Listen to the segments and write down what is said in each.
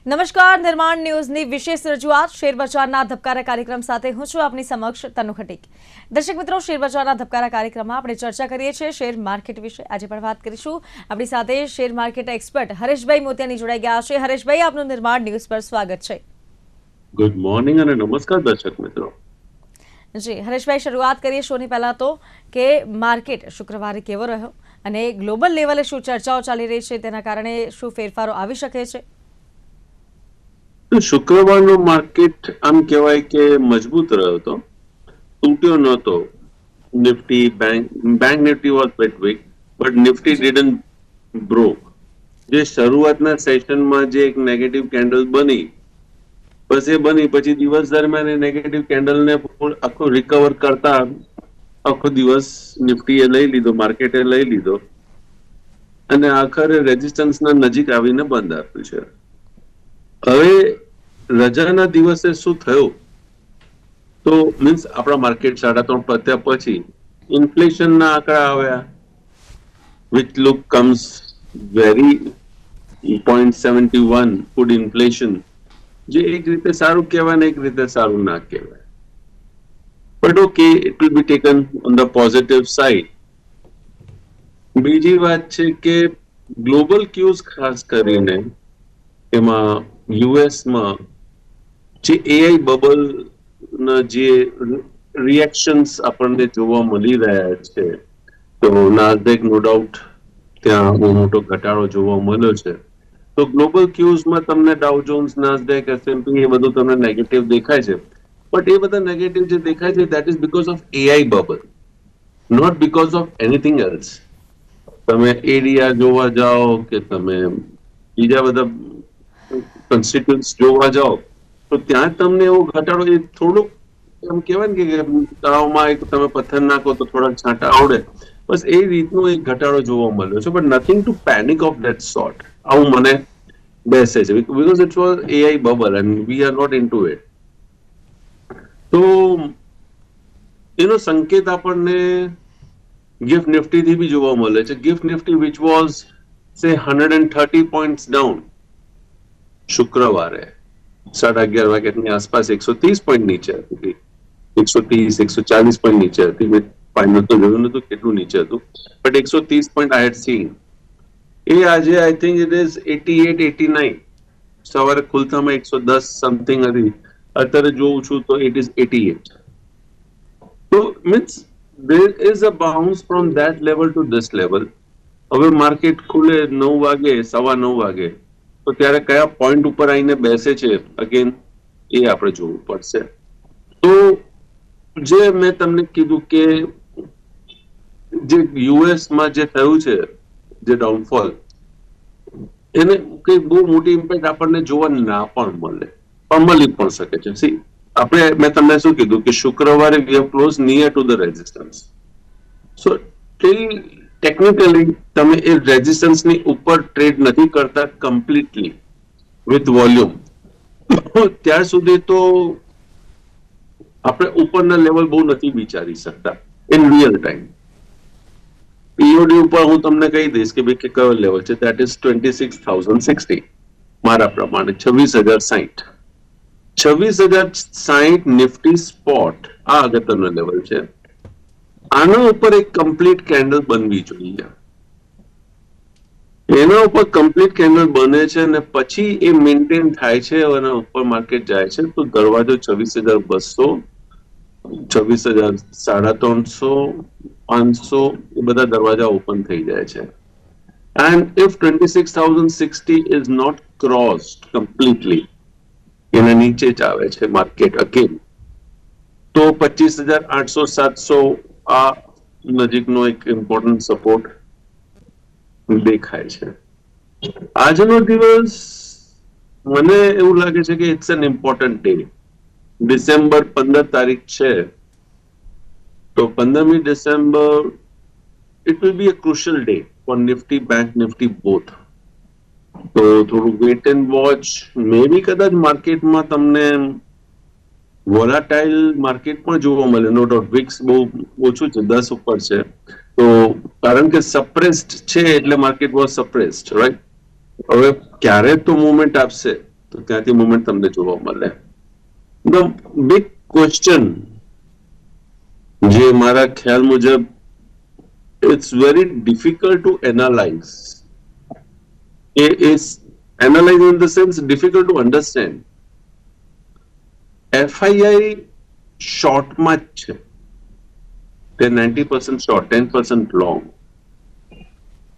નમસ્કાર, નિર્માણ ન્યૂઝની વિશેષ રજૂઆત શેરબજારના ધબકારા કાર્યક્રમ સાથે હું છું આપની સમક્ષ તનુ ખટીક। દર્શક મિત્રો, શેરબજારના ધબકારા કાર્યક્રમમાં આપણે ચર્ચા કરીએ છીએ શેર માર્કેટ વિશે। આજે પણ વાત કરીશું। આપણી સાથે શેર માર્કેટ એક્સપર્ટ હરેશભાઈ મોતિયાની જોડાઈ ગયા છે। હરેશભાઈ, આપનું નિર્માણ ન્યૂઝ પર સ્વાગત છે। ગુડ મોર્નિંગ અને નમસ્કાર દર્શક મિત્રો। જી હરેશભાઈ, શરૂઆત કરીએ શોની પહેલા તો કે માર્કેટ શુક્રવારે કેવો રહ્યો અને ગ્લોબલ લેવલે શું ચર્ચાઓ ચાલી રહી છે, તેના કારણે શું ફેરફારો આવી શકે છે? શુક્રવારનો માર્કેટ આમ કહેવાય કે મજબૂત રહ્યો હતો, તૂટ્યો નહોતો। Nifty bank Nifty was bit weak, but Nifty didn't broke. જે શરૂઆતના સેશનમાં જે એક નેગેટિવ કેન્ડલ બની, બસ એ બની પછી દિવસ દરમિયાન એ નેગેટિવ કેન્ડલને આખો રિકવર કરતા આખો દિવસ નિફ્ટીએ લઈ લીધો, માર્કેટે લઈ લીધો અને આખરે રેઝિસ્ટન્સના નજીક આવીને બંધ આપ્યું છે। હવે રજાના દિવસે શું થયું તો મીન્સ આપણા માર્કેટ 3.5 પત્યા પછી ઇન્ફ્લેશનના આંકડા આવ્યા, which look comes very 0.71 food inflation, જે એક રીતે સારું કહેવાય ને એક રીતે સારું ના કહેવાય, but okay, it will be taken on the positive side. બીજી વાત છે કે ગ્લોબલ ક્યુઝ ખાસ કરીને એમાં યુએસમાં જે એઆઈ બબલના જે રિએક્શન્સ આપણને જોવા મળી રહ્યા છે, તો નાસ્ડેક નો ડાઉટ ત્યાં બહુ મોટો ઘટાડો જોવા મળ્યો છે। તો ગ્લોબલ ક્યુઝમાં તમને ડાઉ જોન્સ, નાસ્ડેક, એસએનપી એ બધું તમને નેગેટિવ દેખાય છે, બટ એ બધા નેગેટિવ જે દેખાય છે that is because of AI bubble, not because of anything else. તમે એરિયા જોવા જાઓ કે તમે બીજા બધા કોન્સ્ટિટ્યુઅન્ટ્સ જોવા જાઓ તો ત્યાં તમને એવો ઘટાડો, એ થોડુંક એમ કહેવાય ને કે તળાવમાં એક તમે પથ્થર નાખો તો થોડાક છાંટા આવડે, બસ એ રીતનો એક ઘટાડો જોવા મળ્યો છે, but nothing to panic of that sort, આવું મને બેસે છે, because it was AI bubble and we are not into it. તો એનો સંકેત આપણને ગિફ્ટ નિફ્ટીથી બી જોવા મળે છે। ગિફ્ટ નિફ્ટી વિચ વોઝ સે 130 પોઈન્ટ્સ ડાઉન શુક્રવારે 11:30 વાગ્યાની આસપાસ 130 પોઈન્ટ નીચે હતી, 130 140 પોઈન્ટ નીચે હતી। મેં ફાઇનલ તો જોયું નતું કેટલું નીચે હતું, but 130 point I had seen. એ આજે આઈ થિંક ઇટ ઇઝ 88 89, સવારે ખુલતામાં 110 સમથિંગ હતી, અત્યારે જોઉં છું તો ઇટ ઇઝ 88। તો means there is a bounce from that level to this level। હવે માર્કેટ ખુલે 9 વાગે, 9:15 વાગે, તો ત્યારે કયા પોઈન્ટ ઉપર આવીને બેસે છે અગેન એ આપણે જોવું પડશે। તો જે મેં તમને કીધું કે જે યુએસમાં જે થયું છે જે ડાઉનફોલ, એને કઈ બહુ મોટી ઇમ્પેક્ટ આપણને જોવા ના પણ મળે, પણ મળી પણ શકે છે। સી આપણે, મેં તમને શું કીધું કે શુક્રવારે we have close near to the resistance, so till technically તમે એ રેઝિસ્ટન્સની ઉપર ટ્રેડ નથી કરતા કમ્પ્લીટલી વિથ વોલ્યુમ, ત્યાર સુધી તો આપણે ઉપરના લેવલ બહુ નથી વિચારી શકતા ઇન રિયલ ટાઈમ। પીઓડી ઉપર હું તમને કહી દઈશ કે ભાઈ કે કયો લેવલ છે, દેટ ઇઝ 26,060 મારા પ્રમાણે, 26,060 26,060 નિફ્ટી સ્પોટ આ અગત્યનો લેવલ છે। આના ઉપર એક કમ્પ્લીટ કેન્ડલ બનવી જોઈએ, એના ઉપર કમ્પ્લીટ કેન્ડલ બને છે અને પછી એ મેન્ટેન થાય છે અને ઉપર માર્કેટ જાય છે, તો દરવાજો 26,200, 26,000, 350, 500 એ બધા દરવાજા ઓપન થઈ જાય છે। And if 26,060 is not crossed completely, એના નીચે જ આવે છે માર્કેટ અગેન, તો 25,800, 700 આ નજીકનો એક ઇમ્પોર્ટન્ટ સપોર્ટ દેખાય છે। આજનો દિવસ મને એવું લાગે છે કે it's an important day. December 15 તારીખ છે, તો 15મી December it will be a crucial day for Nifty, bank Nifty both. તો થોડું wait and watch, may be કદાચ માર્કેટમાં તમને વોલાટાઇલ માર્કેટ પણ જોવા મળે, નો ડાઉટ વિક્સ બહુ ઓછું છે, 10 ઉપર છે, તો કારણ કે સપ્રેસ્ડ છે એટલે માર્કેટ વોઝ સપ્રેસ્ડ, રાઈટ। હવે ક્યારે તો મુવમેન્ટ આપશે તો તો ત્યાંથી મુવમેન્ટ તમને જોવા મળે. ધ બિગ ક્વેશ્ચન જે મારા ખ્યાલ મુજબ it's very difficult to analyze. It is analyze in the sense difficult to understand. FII શોર્ટમાં જ છે, તે 90% શોર્ટ 10% લોંગ.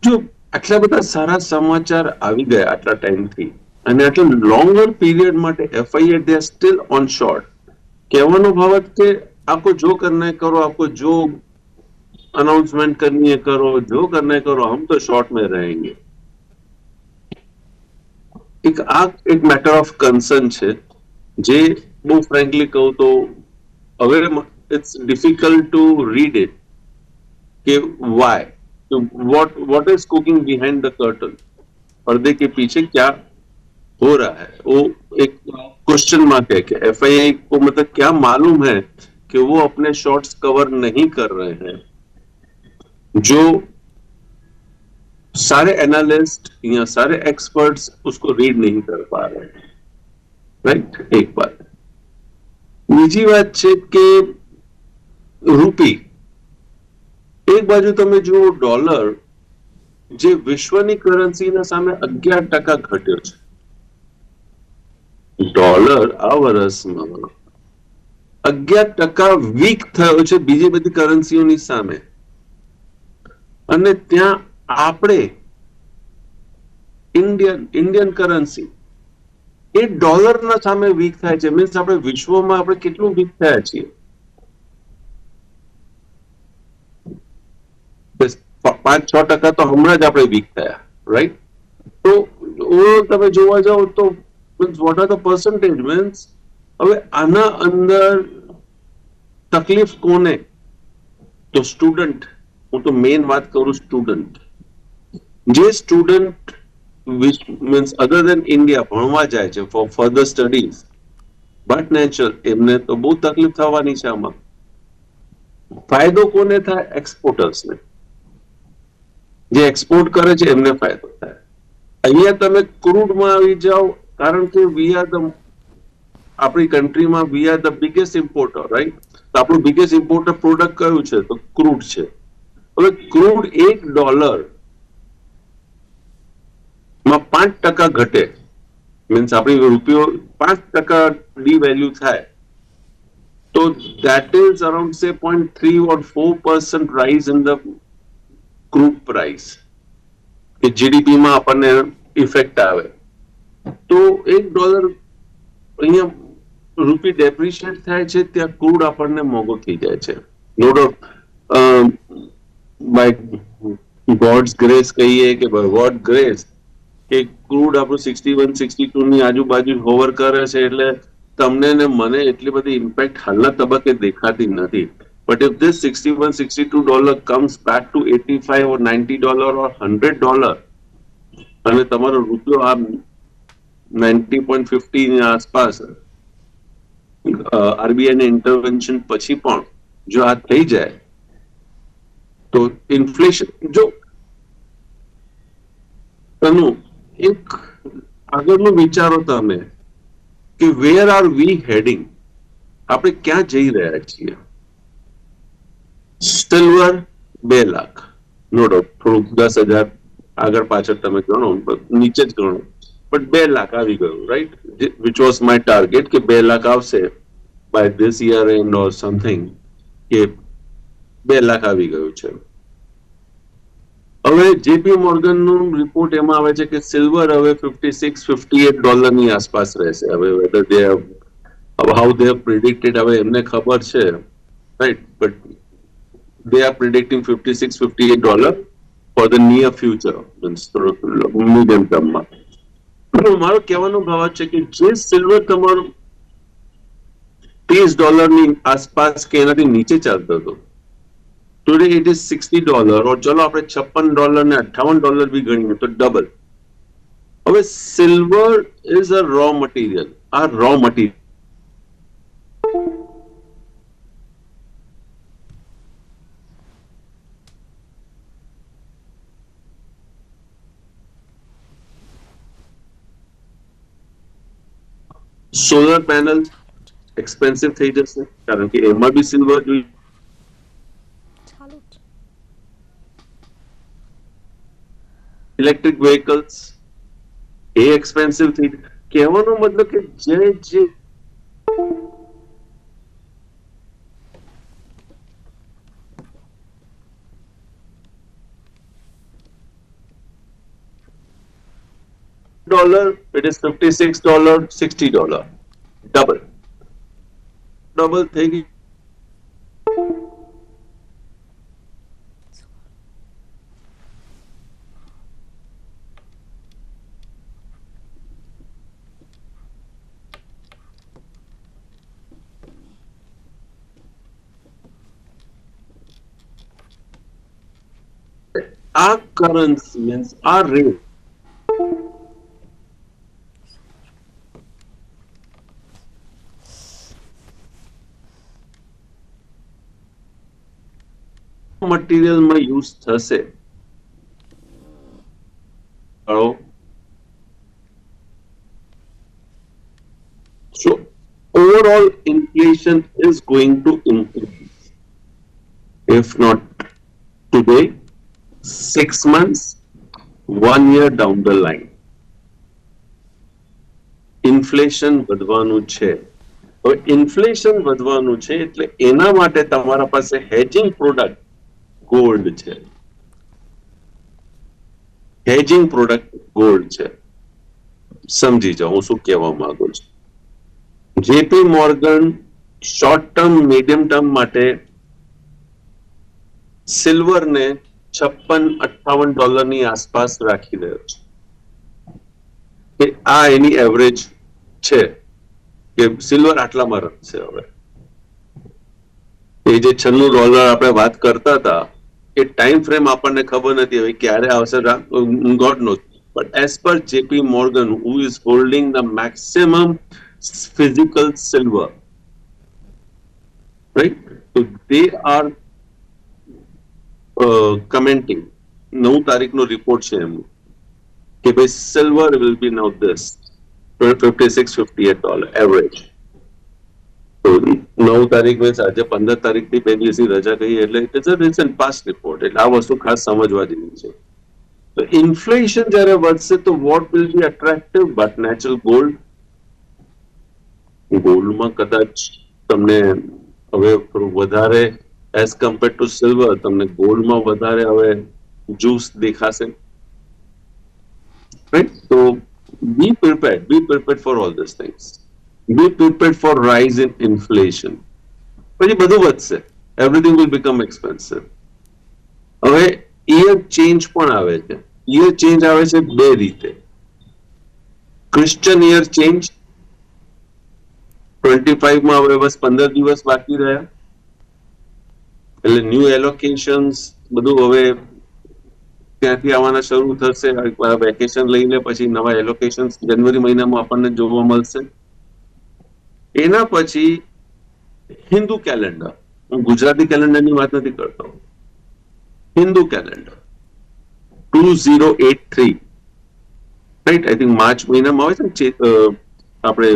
જો આટલા બધા સારા સમાચાર આવી ગયા આટલા ટાઈમથી અને આટલા લોંગર પીરિયડ માટે FII they are still on short. કહેવાનો ભાવ કે आपको जो करना है करो, आपको जो अनाउंसमेंट करनी है करो, जो करना है करो, हम तो शॉर्ट में रहेंगे. एक मैटर ऑफ कंसर्न છે જે બહુ ફ્રેન્કલી કહું તો હવે it's difficult to read it કે why what is cooking behind the curtain, पर्दे के पीछे क्या हो रहा है. वो एक क्वेश्चन मार्क है कि FII को मतलब क्या मालूम है कि वो अपने शॉर्ट्स कवर नहीं कर रहे हैं. जो सारे एनालिस्ट या सारे एक्सपर्ट्स उसको रीड नहीं कर पा रहे हैं. राइट, एक बात. બીજી વાત છે કે રૂપી એક બાજુ તમે જુઓ ડોલર જે વિશ્વની કરન્સીના સામે 11% ઘટ્યો છે. ડોલર આ વર્ષમાં 11% વીક થયો છે બીજી બધી કરન્સીઓની સામે. અને ત્યાં આપણે ઇન્ડિયન કરન્સી એ ડોલરના સામે વીક થાય છે. મીન્સ આપણે વિશ્વમાં આપણે કેટલું વીક થયા છીએ. 5-6% તો હમણાં જ આપણે વીક થયા. રાઈટ, તો તમે જોવા જાઓ તો what are the percentage means હવે આના અંદર તકલીફ કોને? તો સ્ટુડન્ટ. હું તો મેઇન વાત કરું સ્ટુડન્ટ. જે student which means other than India ભણવા જાય છે for further studies, but natural એમને તો બહુ તકલીફ થવાની છે આમાં. ફાયદો કોને થાય? એક્સપોર્ટર્સ ને. જે એક્સપોર્ટ કરે છે એમને ફાયદો થાય. અહીંયા તમે ક્રૂડમાં આવી જાઓ કારણ કે વી આર ધ આપણી કન્ટ્રીમાં we are the biggest importer. Right, તો આપણું બિગેસ્ટ ઇમ્પોર્ટર પ્રોડક્ટ કયું છે? તો ક્રૂડ છે. હવે ક્રૂડ $1 માં 5% ઘટે મીન્સ આપણી રૂપિયો 5% ડીવેલ્યુ થાય તો that is around say 0.3 or 4% rise in the crude price કે GDP માં આપણને ઇફેક્ટ આવે. તો $1 અહીંયા રૂપી ડેપ્રિશિએટ થાય છે ત્યાં ક્રૂડ આપણને મોંઘો થઈ જાય છે. No doubt by God's grace કહીએ કે બાય વોટ ગ્રેસ કે ક્રૂડ આપણું 61-62 ની આજુબાજુ હોવર કરે છે એટલે તમને ને મને એટલી બધી ઇમ્પેક્ટ હાલના તબક્કે દેખાતી નથી. But if this $61-62 comes back to $85 or $90 or $100 અને તમારો રૂપિયો આ 90.50 ની આસપાસ આરબીઆઈ ને ઇન્ટરવેન્શન પછી પણ જો આ થઈ જાય તો ઇન્ફ્લેશન જો તનુ એક આગળનું વિચારો તમે કે વેર આર વી હેડિંગ, આપણે ક્યાં જઈ રહ્યા છીએ. સિલ્વર 2 લાખ નો ડાઉટ, થોડુંક 10,000 આગળ પાછળ તમે ગણો નીચે જ ગણો, બટ 2 લાખ આવી ગયું. Right, which was my target કે 2 લાખ આવશે by this year end or something, કે 2 લાખ આવી ગયું છે. હવે જેપી મોર્ગન નું રિપોર્ટ એમાં આવે છે કે સિલ્વર હવે $56-58 ની આસપાસ રહેશે. હવે whether they how they have predicted હવે એમને ખબર છે. Right, but they are predicting $56-58 for the near future means medium ટર્મમાં. મારો કહેવાનો ભાવ છે કે જે સિલ્વર તમારું $30 ની આસપાસ કે એનાથી નીચે ચાલતો હતો, ટુડે ઇટ ઇઝ $60 और चलो આપણે $56 ને $58 भी ગણીએ તો ડબલ. હવે silver is a raw material. આ raw material solar panel expensive થઈ જશે કારણ કે એમાં બી સિલ્વર જોઈએ. ઇલેક્ટ્રિક વ્હીકલ્સ એ એક્સપેન્સિવ થઈ કહેવાનો મતલબ કે જે dollar, it is $56, $60. Double. Double થઈ ગઈ. Our currency means our rate. મટીરિયલમાં યુઝ થશે. So overall inflation is going to increase. If not today, 6 months, 1 year down the line. Inflation વધવાનું છે. હવે ઇન્ફ્લેશન વધવાનું છે એટલે એના માટે તમારા પાસે હેજિંગ પ્રોડક્ટ ગોલ્ડ છે. હેજિંગ પ્રોડક્ટ ગોલ્ડ છે. સમજી જાઓ હું શું કહેવા માંગુ છું. JP Morgan short term medium term માટે સિલ્વરને $56-58 ની આસપાસ રાખી રહ્યો છે. આ એની એવરેજ છે કે સિલ્વર આટલામાં રમશે. હવે એ જે $96 આપણે વાત કરતા હતા એ ટાઈમ ફ્રેમ આપણને ખબર નથી હવે ક્યારે આવશે, God knows. But as per JP Morgan who is holding the maximum physical silver, right? So they are commenting 9 તારીખનો રિપોર્ટ છે એમનો કે ભાઈ silver will be now this $56-58 average. તો 9 તારીખ મેં આજે 15 તારીખથી 2 દિવસની રજા કહી એટલે it is a recent past report. એટલે આ વસ્તુ ખાસ સમજવા જેવી છે. તો ઇન્ફ્લેશન જ્યારે વધશે તો what will be attractive but natural gold. ગોલ્ડમાં કદાચ તમને હવે થોડું વધારે એઝ કમ્પેર ટુ સિલ્વર તમને ગોલ્ડમાં વધારે હવે જ્યુસ દેખાશે. રાઈટ? તો be prepared for all this things. Be prepared for rise in inflation. પછી બધું વધશે. Everything will become expensive. હવે યર ચેન્જ પણ આવે છે. યર ચેન્જ આવે છે બે રીતે. ક્રિશ્ચિયન યર ચેન્જ 25 માં હવે બસ 15 દિવસ બાકી રહ્યા એટલે ન્યૂ એલોકેશન્સ બધું હવે ત્યાંથી આવવાના શરૂ થશે. વેકેશન લઈને પછી નવા એલોકેશન્સ જાન્યુઆરી મહિનામાં આપણને જોવા મળશે. એના પછી હિન્દુ કેલેન્ડર, હું ગુજરાતી કેલેન્ડરની વાત નથી કરતો, Hindu calendar 2083, right? I think March મહિનામાં આવે છે ને આપણે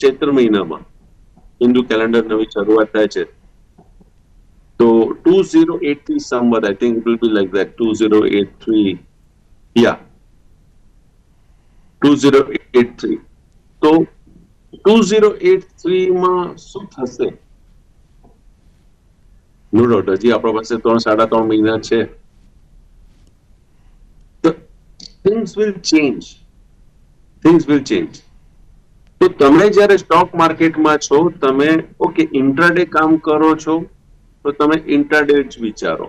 ચૈત્ર મહિનામાં હિન્દુ કેલેન્ડર નવી શરૂઆત થાય છે. તો 2083 Samvat, I think it will be like that. 2083, યા 2083. તો 2083 માં શું થશે? નો ડાઉટ હજી આપણા પાસે 3-3.5 મહિના છે. તો થિંગ્સ વિલ ચેન્જ. તો તમે જ્યારે સ્ટોક માર્કેટમાં છો તમે ઓકે ઇન્ટ્રાડે કામ કરો છો તો તમે ઇન્ટ્રાડે જ વિચારો.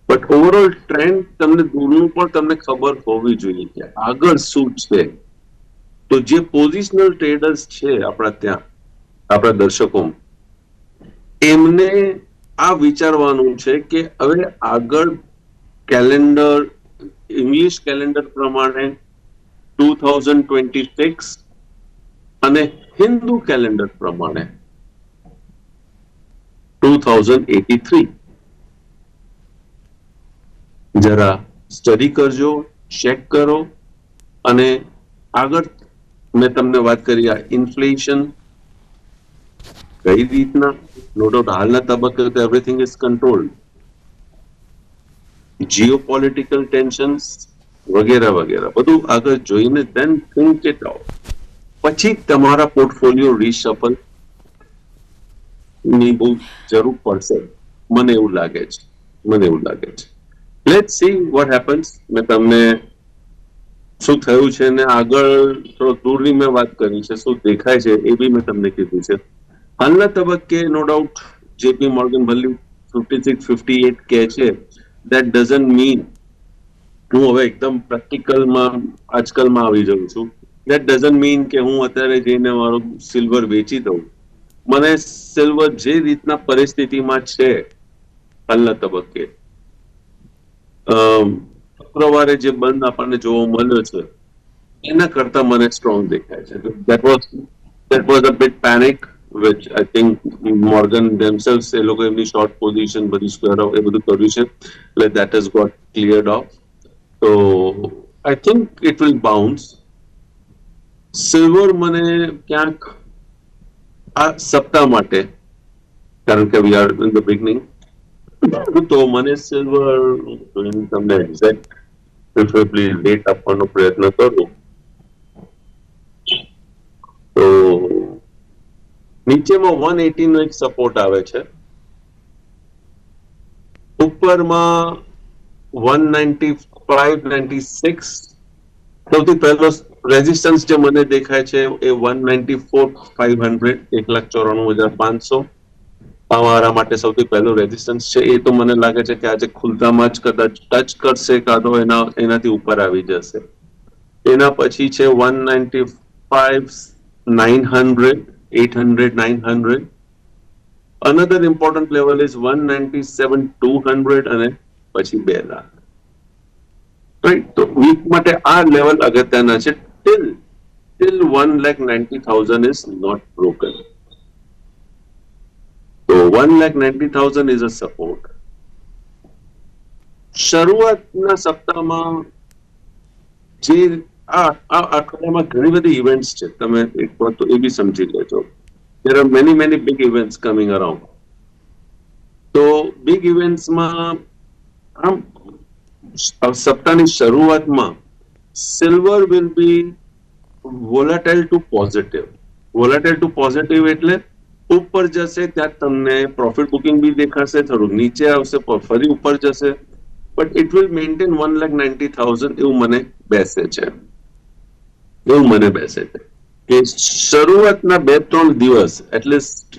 બટ ઓવરઓલ ટ્રેન્ડ તમને દૂરનું પણ તમને ખબર હોવી જોઈએ કે આગળ શું છે. તો જે પોઝિશનલ ટ્રેડર્સ છે આપણા ત્યાં, આપણા દર્શકો, એમને આ વિચારવાનું છે કે હવે આગળ કેલેન્ડર, ઇંગ્લિશ કેલેન્ડર પ્રમાણે 2026 અને હિન્દુ કેલેન્ડર પ્રમાણે 2083 જરા સ્ટડી કરજો, ચેક કરો અને આગળ મેં તમને વાત કરી આ ઇન્ફ્લેશન કઈ રીતના, નો ડાઉટ હાલના તબક્કે તો એવરીથિંગ ઇઝ કંટ્રોલ્ડ, જીઓપોલિટિકલ ટેન્શન્સ વગેરે વગેરે બધું આગળ જોઈને દેન થિંક ઇટ આઉટ, પછી તમારા પોર્ટફોલિયો રીશફલ ની બહુ જરૂર પડશે, મને એવું લાગે છે. Let's see what happens. મેં તમને શું થયું છે ને આગળ થોડો દૂરની મેં વાત કરી છે, શું દેખાય છે એ બી મેં તમને કીધું છે. હાલના તબક્કે no doubt JP Morgan value 56-58 કહે છે. દેટ ડઝન્ટ મીન, હું હવે એકદમ પ્રેક્ટિકલમાં આજકાલમાં આવી જાઉં છું, દેટ ડઝન્ટ મીન કે હું અત્યારે જઈને મારો સિલ્વર વેચી દઉં. મને સિલ્વર જે રીતના પરિસ્થિતિમાં છે હાલના તબક્કે, શુક્રવારે જે બંધ આપણને જોવા મળ્યો છે એના કરતા મને સ્ટ્રોંગ દેખાય છે. that was a bit panic which I think Morgan themselves એ લોકો એમની શોર્ટ પોઝિશન બધી સ્ક્વેર ઓફ એ બધું કર્યું છે, એટલે that has got cleared off. So I think it will bounce. Silver મને ક્યાંક આ સપ્તાહ માટે, કારણ કે we are in the beginning, તો મને સિલ્વર તમને એક્ઝેક્ટ પ્રિફરેબલી રેટ આપવાનો પ્રયત્ન કરું તો નીચેમાં 180 નો એક સપોર્ટ આવે છે, ઉપરમાં 195-96. સૌથી પહેલો રેઝિસ્ટન્સ જે મને દેખાય છે એ 194,500, 1,94,500 અમારા માટે સૌથી પહેલું રેઝિસ્ટન્સ છે. એ તો મને લાગે છે કે આજે ખુલતામાં જ કદાચ ટચ કરશે, કાં તો એનાથી ઉપર આવી જશે. એના પછી છે 195,900, 800-900. Another important level is 197,200 અને પછી 2 લાખ. રાઈટ, તો વીક માટે આ લેવલ અગત્યના છે. till 1,90,000 is not broken. So 1,90,000 is a support. શરૂઆતના સપ્તાહમાં જે આ અઠવાડિયામાં ઘણી બધી ઇવેન્ટ્સ છે, તમે એક વાત તો એ બી સમજી લેજો. There are many big events coming around. તો બિગ ઇવેન્ટ્સમાં આમ સપ્તાહની શરૂઆતમાં silver will be volatile to positive. Volatile to positive એટલે ઉપર જશે ત્યાં તમને પ્રોફિટ બુકિંગ બી દેખાશે, થોડું નીચે આવશે ફરી ઉપર જશે, બટ ઇટ વિલ મેન્ટેન 1,90,000. એવું મને બેસે છે કે શરૂઆતના 2-3 દિવસ એટલીસ્ટ,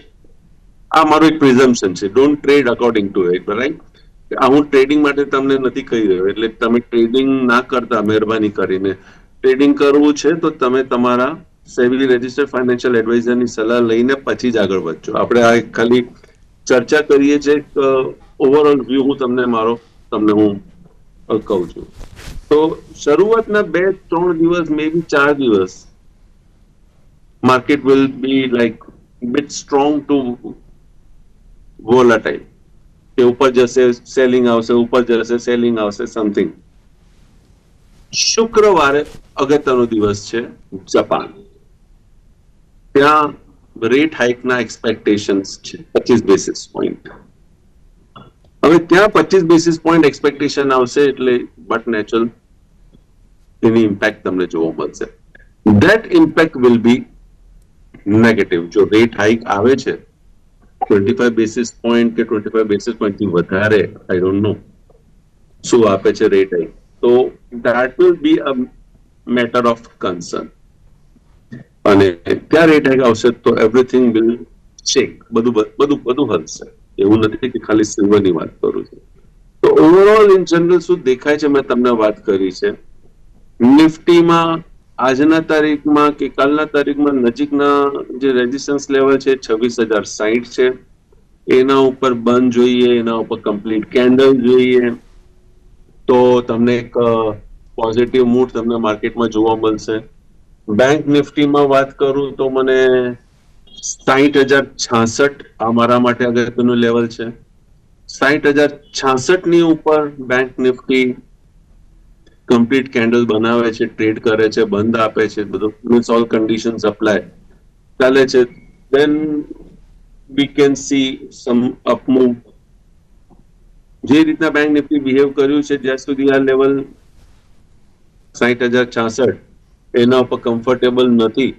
આ મારું એક પ્રિઝમ્પશન છે, don't trade according to it, right. હું ટ્રેડિંગ માટે તમને નથી કહી રહ્યો, એટલે તમે ટ્રેડિંગ ના કરતા, મહેરબાની કરીને ટ્રેડિંગ કરવું છે તો તમે તમારા સેબી રજિસ્ટર્ડ ફાઇનાન્શિયલ એડવાઇઝરની સલાહ લઈને પછી જ આગળ વધજો. આપણે આ ખાલી ચર્ચા કરીએ છીએ, ઓવરઓલ વ્યૂ હું તમને કહું છું. તો શરૂઆતના 2-3 દિવસ, મે બી 4 દિવસ, market will be like bit strong to volatile. કે ઉપર જશે સેલિંગ આવશે, ઉપર જશે સેલિંગ આવશે, સમથિંગ. શુક્રવારે અગત્યનો દિવસ છે જાપાન. ત્યાં રેટ હાઇકના એક્સપેક્ટેશન્સ છે 25 બેસિસ પોઈન્ટ. હવે ત્યાં 25 બેસિસ પોઈન્ટ એક્સપેક્ટેશન આવશે એટલે બટ નેચરલ એની ઇમ્પેક્ટ તમને જોવા મળશે. That impact will be negative. જો રેટ હાઇક આવે છે 25 બેસિસ પોઈન્ટ કે 25 બેસિસ પોઈન્ટ થી વધારે, આઈ ડોન્ટ નો શું આપે છે રેટ હાઇક, તો that will be a matter of concern. અને ત્યાં રેટ હાઇક આવશે તો એવરીથિંગ વિલ શેક, બધું હલશે. એવું નથી કે ખાલી સિલ્વરની વાત કરું છું. તો ઓવરઓલ ઇન જનરલ શું દેખાય છે મેં તમને વાત કરી છે. નિફ્ટીમાં આજના તારીખમાં કે કાલના તારીખમાં નજીકના જે રેઝિસ્ટન્સ લેવલ છે 26,060 છે. એના ઉપર બંધ જોઈએ, એના ઉપર કમ્પ્લીટ કેન્ડલ જોઈએ તો તમને એક પોઝિટિવ મૂડ તમને માર્કેટમાં જોવા મળશે. બેંક નિફ્ટીમાં વાત કરું તો મને 60,066 આ મારા માટે અગત્યનું લેવલ છે. 60,066 ની ઉપર બેંક નિફ્ટી કમ્પ્લીટ કેન્ડલ બનાવે છે, ટ્રેડ કરે છે, બંધ આપે છે, બધું મીન્સ ઓલ કન્ડિશન્સ અપ્લાય ચાલે છે, then we can see some upmove. જે રીતના બેંક નિફ્ટી બિહેવ કર્યું છે, જ્યાં સુધી આ લેવલ 60,066 એના ઉપર કમ્ફર્ટેબલ નથી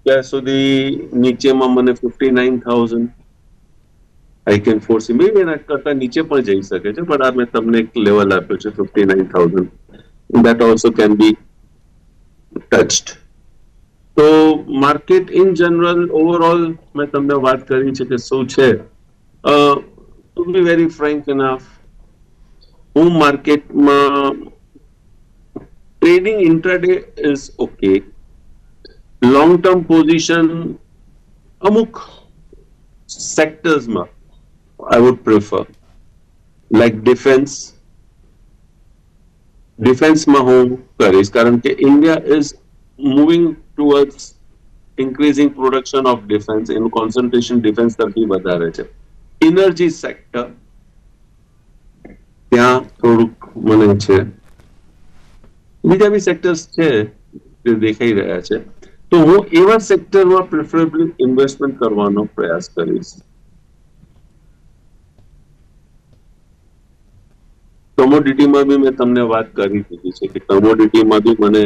ત્યાં સુધી નીચેમાં મને 59,000 આઈ કેન ફોરસી, મે એના કરતા નીચે પણ જઈ શકે છે, પણ આ મેં તમને એક લેવલ આપ્યો છે 59,000, that also can be touched. તો માર્કેટ ઇન જનરલ ઓવરઓલ મેં તમને વાત કરી છે કે શું છે. To be very frank enough, હું માર્કેટમાં trading intraday is okay, long term position અમુક સેક્ટર્સમાં I would prefer, like ડિફેન્સમાં હું કરીશ, કારણ કે India is moving towards increasing production of defence, એનું કોન્સન્ટ્રેશન ડિફેન્સ તરફી વધારે છે. ઇનર્જી સેક્ટર ત્યાં થોડુંક મને છે, બીજા બી સેક્ટર્સ છે જે દેખાઈ રહ્યા છે, તો હું એવા સેક્ટરમાં પ્રિફરેબલી ઇન્વેસ્ટમેન્ટ કરવાનો પ્રયાસ કરીશ. કમોડિટીમાં બી મેં તમને વાત કરી દીધી છે કે કમોડિટીમાં બી મને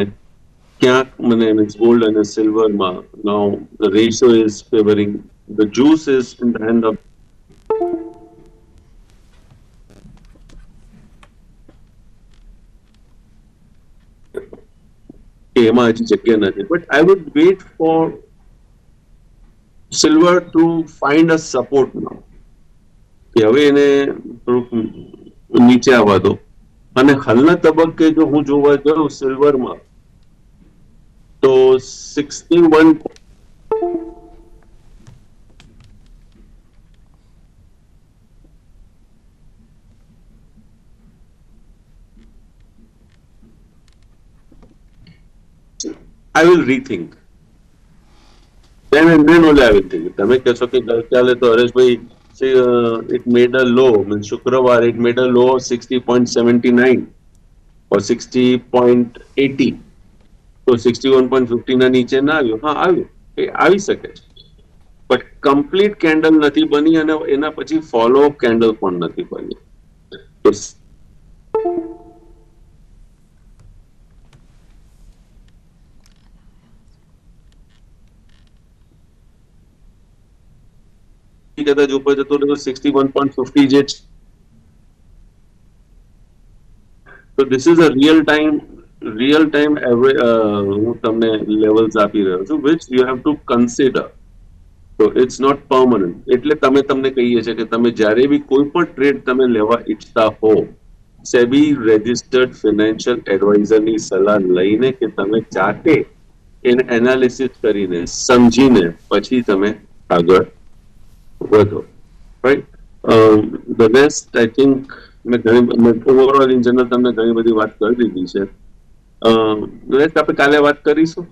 ક્યાંક મને ગોલ્ડ અને સિલ્વરમાં now the ratio is favouring, the juice is in the hand of એમાં હજી જગ્યા નથી, but I would wait for silver to find a support now, કે હવે એને થોડુંક નીચે આવવા દો, અને હાલના તબક્કે જો હું જોવા જાઉં સિલ્વરમાં તો 61 I will rethink. Then and then only I will think. તમે કહેશો કે ગઈકાલે તો Hareshbhai it made a low, means શુક્રવાર it made a low of 60.79 or 60.80, તો 61.50 ના નીચે ના આવ્યું, હા આવ્યું, એ આવી શકે છે, બટ કમ્પ્લીટ કેન્ડલ નથી બની અને એના પછી ફોલો અપ કેન્ડલ પણ નથી બની. તો કદાચ ઉપર જતો રહ્યો 61.50 જે છે, તો this is a real time હું તમને લેવલ્સ આપી રહ્યો છું, which you have to consider. તો ઇટ્સ નોટ પરમનન્ટ. એટલે તમને કહીએ છીએ કે તમે જ્યારે બી કોઈ પણ ટ્રેડ તમે લેવા ઈચ્છતા હો, સેબી રજિસ્ટર્ડ ફિનાન્શિયલ એડવાઇઝરની સલાહ લઈને કે તમે જાતે એને એનાલિસિસ કરીને સમજીને પછી તમે આગળ વધો, right. The rest I think મેં ઓવરઓલ ઇન જનરલ તમને ઘણી બધી વાત કરી દીધી છે. રેસ્ટ આપણે કાલે વાત કરીશું.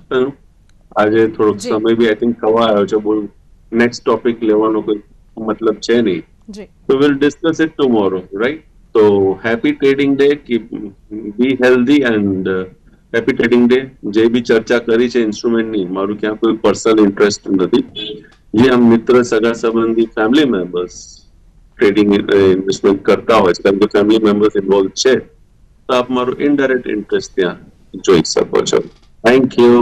આજે થોડોક સમય બી આઈ થિંક થવા આવ્યો છે, બોલ નેક્સ્ટ ટોપિક લેવાનો કોઈ મતલબ છે નહીં, તો will discuss it tomorrow, right. તો happy trading day, keep be healthy and happy trading day. જે બી ચર્ચા કરી છે ઇન્સ્ટ્રુમેન્ટની, મારું ક્યાં કોઈ પર્સનલ ઇન્ટરેસ્ટ નથી. જે આમ મિત્ર, સગા સંબંધી, ફેમિલી મેમ્બર્સ ટ્રેડિંગ ઇન્વેસ્ટમેન્ટ કરતા હોય છે, કારણ કે ફેમિલી મેમ્બર્સ ઇન્વોલ્વ છે, તો આપ મારું ઇનડાયરેક્ટ ઇન્ટરેસ્ટ ત્યાં જોઈ શકો છો. Thank you.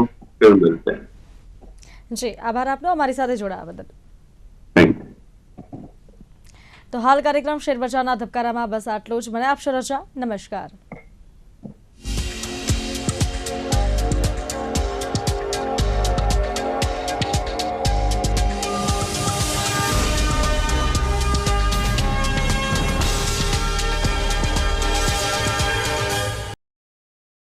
જી આભાર આપનો અમારી સાથે જોડાવા બદલ. Thank you. તો હાલ કાર્યક્રમ શેરબજારના ધબકારામાં બસ આટલું જ. મને આપશો રજા. નમસ્કાર.